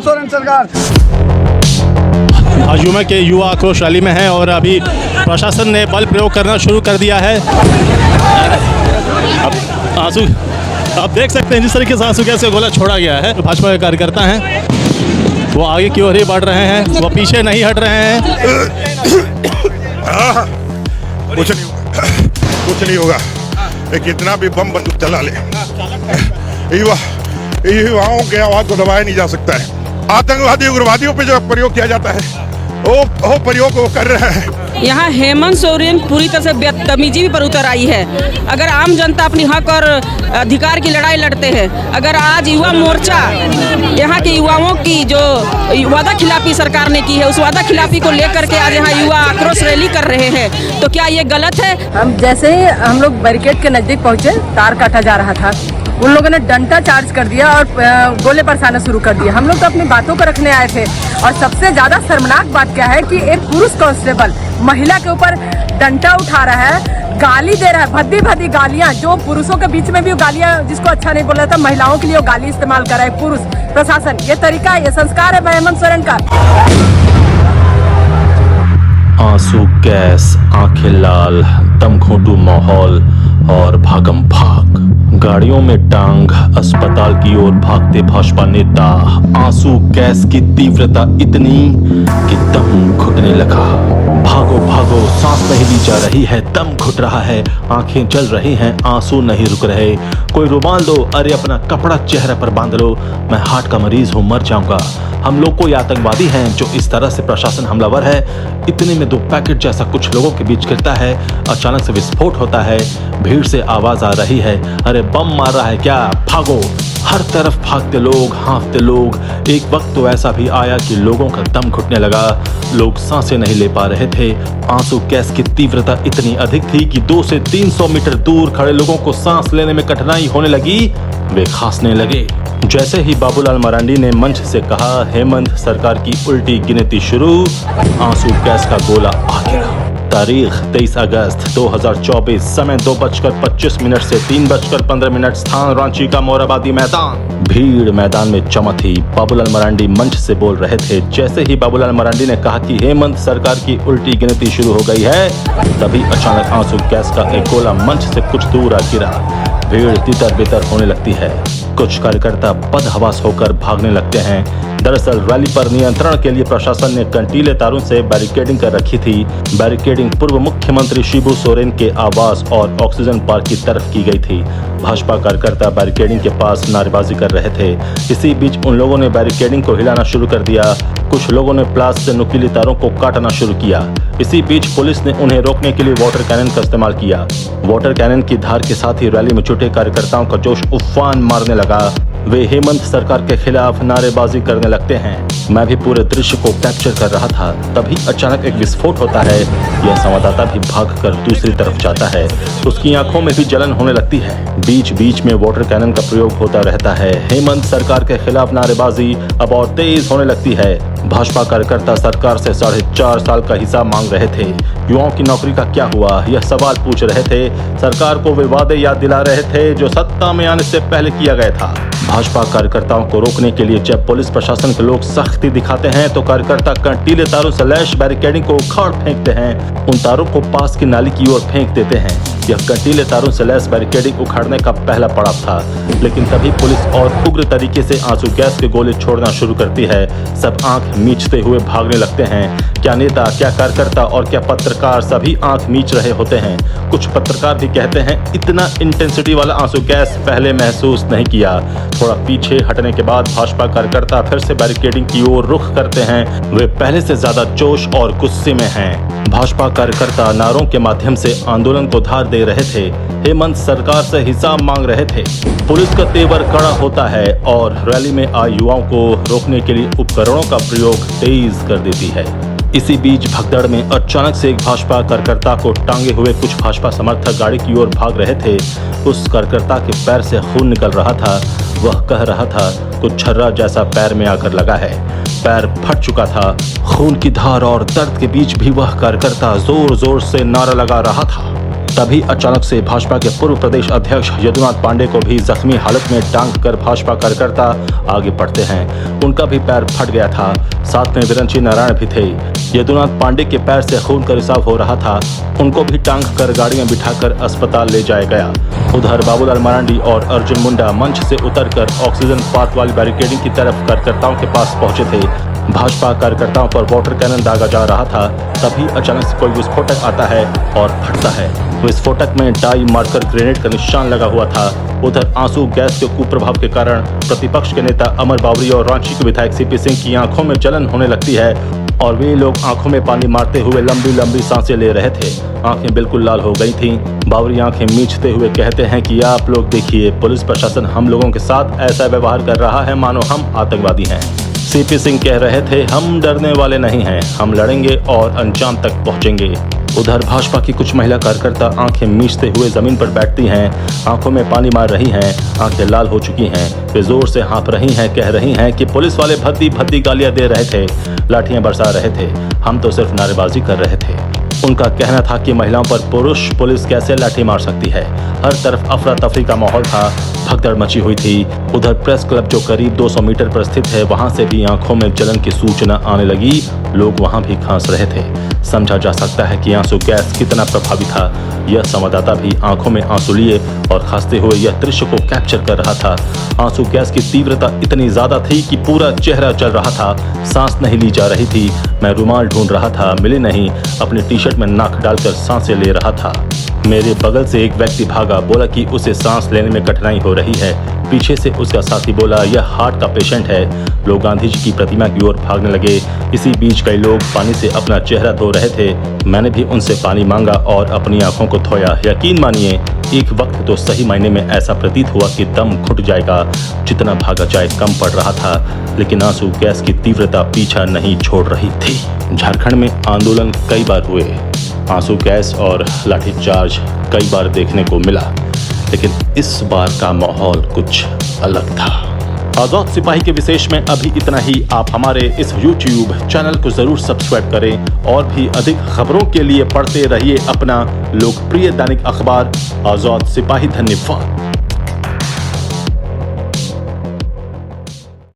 हेमंत सोरेन सरकार। भाजपा के युवा आक्रोश रैली में हैं और अभी प्रशासन ने बल प्रयोग करना शुरू कर दिया है। अब आंसू आप देख सकते हैं जिस तरीके से आंसू गैस से गोला छोड़ा गया है। भाजपा के कार्यकर्ता हैं वो आगे की ओर ही बढ़ रहे हैं, वो पीछे नहीं हट रहे हैं। कुछ नहीं होगा। कितना भी बम बंदूक चला ले, युवाओं के आवाज को दबाया नहीं जा सकता है। आतंकवादी उग्रवादियों पे जो प्रयोग किया जाता है वो प्रयोग वो कर रहे हैं। यहाँ हेमंत सोरेन पूरी तरह से बदतमीजी पर उतर आई है। अगर आम जनता अपनी हक और अधिकार की लड़ाई लड़ते हैं, अगर आज युवा मोर्चा यहाँ के युवाओं की जो वादा खिलाफी सरकार ने की है उस वादा खिलाफी को लेकर के आज यहाँ युवा आक्रोश रैली कर रहे हैं, तो क्या ये गलत है? हम लोग बैरिकेड के नजदीक पहुँचे, तार काटा जा रहा था, उन लोगों ने डंडा चार्ज कर दिया और गोले बरसाना शुरू कर दिया। हम लोग तो अपनी बातों को रखने आए थे और सबसे ज्यादा शर्मनाक बात क्या है कि एक पुरुष कांस्टेबल महिला के ऊपर डंडा उठा रहा है, गाली दे रहा है, भद्दी भद्दी गालियां, जो पुरुषों के बीच में भी गालियां जिसको अच्छा नहीं बोल रहा था, महिलाओं के लिए वो गाली इस्तेमाल कर रहा है पुरुष प्रशासन। ये तरीका, ये संस्कार है हेमंत सोरेन का। आंसू गैस, आंखें लाल, दम घोंटू माहौल और भागम भाग, गाड़ियों में टांग अस्पताल की ओर भागते भाजपा नेता। आंसू गैस की तीव्रता इतनी कि दम घुटने लगा। भागो भागो, सांस नहीं ली जा रही है, दम घुट रहा है, आंखें जल रही हैं, आंसू नहीं रुक रहे। कोई रुमाल दो, अरे अपना कपड़ा चेहरे पर बांध लो, मैं हार्ट का मरीज हूं, मर जाऊंगा। हम लोग कोई आतंकवादी हैं जो इस तरह से प्रशासन हमलावर है। इतने में 2 पैकेट जैसा कुछ लोगों के बीच गिरता है, अचानक से विस्फोट होता है, भीड़ से आवाज आ रही है, अरे बम मार रहा है क्या, भागो। हर तरफ भागते लोग, हाँफते लोग। एक वक्त तो ऐसा भी आया कि लोगों का दम घुटने लगा, लोग सांसें नहीं ले पा रहे थे। आंसू गैस की तीव्रता इतनी अधिक थी कि 200 से 300 मीटर दूर खड़े लोगों को सांस लेने में कठिनाई होने लगी, वे खांसने लगे। जैसे ही बाबूलाल मरांडी ने मंच से कहा हेमंत सरकार की उल्टी गिनती शुरू, आंसू गैस का गोला आ गिरा। तारीख 23 अगस्त 2024, समय 2:25 से 3:15, स्थान रांची का मोरहाबादी मैदान। भीड़ मैदान में जमा थी। बाबूलाल मरांडी मंच से बोल रहे थे। जैसे ही बाबूलाल मरांडी ने कहा कि हेमंत सरकार की उल्टी गिनती शुरू हो गई है, तभी अचानक आंसू गैस का एक गोला मंच से कुछ दूर आ गिरा। भीड़ तितर बितर होने लगती है, कुछ कार्यकर्ता बदहवास होकर भागने लगते हैं। दरअसल रैली पर नियंत्रण के लिए प्रशासन ने कंटीले तारों से बैरिकेडिंग कर रखी थी। बैरिकेडिंग पूर्व मुख्यमंत्री शिबू सोरेन के आवास और ऑक्सीजन पार्क की तरफ की गई थी। भाजपा कार्यकर्ता बैरिकेडिंग के पास नारेबाजी कर रहे थे। इसी बीच उन लोगों ने बैरिकेडिंग को हिलाना शुरू कर दिया। कुछ लोगों ने प्लास से नुकीली तारों को काटना शुरू किया। इसी बीच पुलिस ने उन्हें रोकने के लिए वाटर कैनन का इस्तेमाल किया। वाटर कैनन की धार के साथ ही रैली में जुटे कार्यकर्ताओं का जोश उफान मारने लगा। वे हेमंत सरकार के खिलाफ नारेबाजी करने लगते हैं। मैं भी पूरे दृश्य को कैप्चर कर रहा था, तभी अचानक एक विस्फोट होता है। यह संवाददाता भी भागकर दूसरी तरफ जाता है, उसकी आंखों में भी जलन होने लगती है। बीच बीच में वाटर कैनन का प्रयोग होता रहता है। हेमंत सरकार के खिलाफ नारेबाजी अब और तेज होने लगती है। भाजपा कार्यकर्ता सरकार से 4.5 साल का हिसाब मांग रहे थे। युवाओं की नौकरी का क्या हुआ, यह सवाल पूछ रहे थे। सरकार को वे वादे याद दिला रहे थे जो सत्ता में आने से पहले किया गया था। भाजपा कार्यकर्ताओं को रोकने के लिए जब पुलिस प्रशासन के लोग सख्ती दिखाते हैं तो कार्यकर्ता कंटीले तारों से लैश बैरिकेडिंग को उखाड़ फेंकते हैं। उन तारों को पास की नाली की ओर फेंक देते हैं। यह कंटीले तारों से लैस बैरिकेडिंग उखाड़ने का पहला पड़ाव था, लेकिन तभी पुलिस और उग्र तरीके से आंसू गैस के गोले छोड़ना शुरू करती है। सब आंख मीचते हुए भागने लगते हैं। क्या नेता, क्या कार्यकर्ता और क्या पत्रकार, सभी आंख मीच रहे होते हैं। कुछ पत्रकार भी कहते हैं इतना इंटेंसिटी वाला आंसू गैस पहले महसूस नहीं किया। थोड़ा पीछे हटने के बाद भाजपा कार्यकर्ता फिर से बैरिकेडिंग की ओर रुख करते हैं। वे पहले से ज्यादा जोश और गुस्से में हैं। भाजपा कार्यकर्ता नारों के माध्यम से आंदोलन को धार दे रहे थे। हेमंत सरकार से हिसाब मांग रहे थे। पुलिस का तेवर कड़ा होता है और रैली में आए युवाओं को रोकने के लिए उपकरणों का प्रयोग तेज कर देती है। इसी बीच भगदड़ में अचानक से एक भाजपा कार्यकर्ता को टांगे हुए कुछ भाजपा समर्थक गाड़ी की ओर भाग रहे थे। उस कार्यकर्ता के पैर से खून निकल रहा था। वह कह रहा था कुछ छर्रा जैसा पैर में आकर लगा है। पैर फट चुका था। खून की धार और दर्द के बीच भी वह कार्यकर्ता जोर जोर से नारा लगा रहा था। तभी अचानक से भाजपा के पूर्व प्रदेश अध्यक्ष यदुनाथ पांडे को भी जख्मी हालत में टांग कर भाजपा कार्यकर्ता आगे बढ़ते हैं। उनका भी पैर फट गया था। साथ में विरंची नारायण भी थे। यदुनाथ पांडे के पैर से खून का रिसाव हो रहा था। उनको भी टांग कर गाड़ी में बिठाकर अस्पताल ले जाया गया। उधर बाबूलाल मरांडी और अर्जुन मुंडा मंच से उतरकर ऑक्सीजन पार्क वाली बैरिकेडिंग की तरफ कार्यकर्ताओं के पास पहुंचे थे। भाजपा कार्यकर्ताओं पर वाटर कैनन दागा जा रहा था। तभी अचानक से कोई विस्फोटक आता है और फटता है। विस्फोटक में डाई मार्कर ग्रेनेड का निशान लगा हुआ था। उधर आंसू गैस के कुप्रभाव के कारण प्रतिपक्ष के नेता अमर बावरी और रांची के विधायक सीपी सिंह की आंखों में जलन होने लगती है और वे लोग आंखों में पानी मारते हुए लंबी लंबी सांसें ले रहे थे। आंखें बिल्कुल लाल हो गई थीं। बावरी आंखें मींचते हुए कहते हैं कि आप लोग देखिए, पुलिस प्रशासन हम लोगों के साथ ऐसा व्यवहार कर रहा है मानो हम आतंकवादी हैं। सीपी सिंह कह रहे थे, हम डरने वाले नहीं हैं, हम लड़ेंगे और अंजाम तक पहुंचेंगे। उधर भाजपा की कुछ महिला कार्यकर्ता आंखें मीचते हुए जमीन पर बैठती हैं, आंखों में पानी मार रही हैं, आंखें लाल हो चुकी हैं। वे जोर से हाँफ रही हैं, कह रही हैं कि पुलिस वाले भद्दी भद्दी गालियां दे रहे थे, लाठियां बरसा रहे थे, हम तो सिर्फ नारेबाजी कर रहे थे। उनका कहना था कि महिलाओं पर पुरुष पुलिस कैसे लाठी मार सकती है। हर तरफ अफरा तफरी का माहौल था, भगदड़ मची हुई थी। उधर प्रेस क्लब जो करीब 200 मीटर पर स्थित है, वहां से भी आंखों में जलन की सूचना आने लगी। लोग वहां भी खांस रहे थे। समझा जा सकता है कि आंसू गैस कितना प्रभावी था। यह संवाददाता भी आंखों में आंसू लिए और खांसते हुए यह दृश्य को कैप्चर कर रहा था। आंसू गैस की तीव्रता इतनी ज्यादा थी कि पूरा चेहरा जल रहा था, सांस नहीं ली जा रही थी। मैं रुमाल ढूंढ रहा था, मिली नहीं। अपनी टी शर्ट में नाक डालकर सांसें ले रहा था। मेरे बगल से एक व्यक्ति भागा, बोला कि उसे सांस लेने में कठिनाई हो रही है। पीछे से उसका साथी बोला, यह हार्ट का पेशेंट है। लोग गांधी जी की प्रतिमा की ओर भागने लगे। इसी बीच कई लोग पानी से अपना चेहरा धो रहे थे। मैंने भी उनसे पानी मांगा और अपनी आंखों को धोया। यकीन मानिए, एक वक्त तो सही मायने में ऐसा प्रतीत हुआ कि दम घुट जाएगा। जितना भागा जाए कम पड़ रहा था, लेकिन आंसू गैस की तीव्रता पीछा नहीं छोड़ रही थी। झारखंड में आंदोलन कई बार हुए, आंसू गैस और लाठीचार्ज कई बार देखने को मिला, लेकिन इस बार का माहौल कुछ अलग था। आजाद सिपाही के विशेष में अभी इतना ही। आप हमारे इस YouTube चैनल को जरूर सब्सक्राइब करें और भी अधिक खबरों के लिए पढ़ते रहिए अपना लोकप्रिय दैनिक अखबार आजाद सिपाही। धन्यवाद।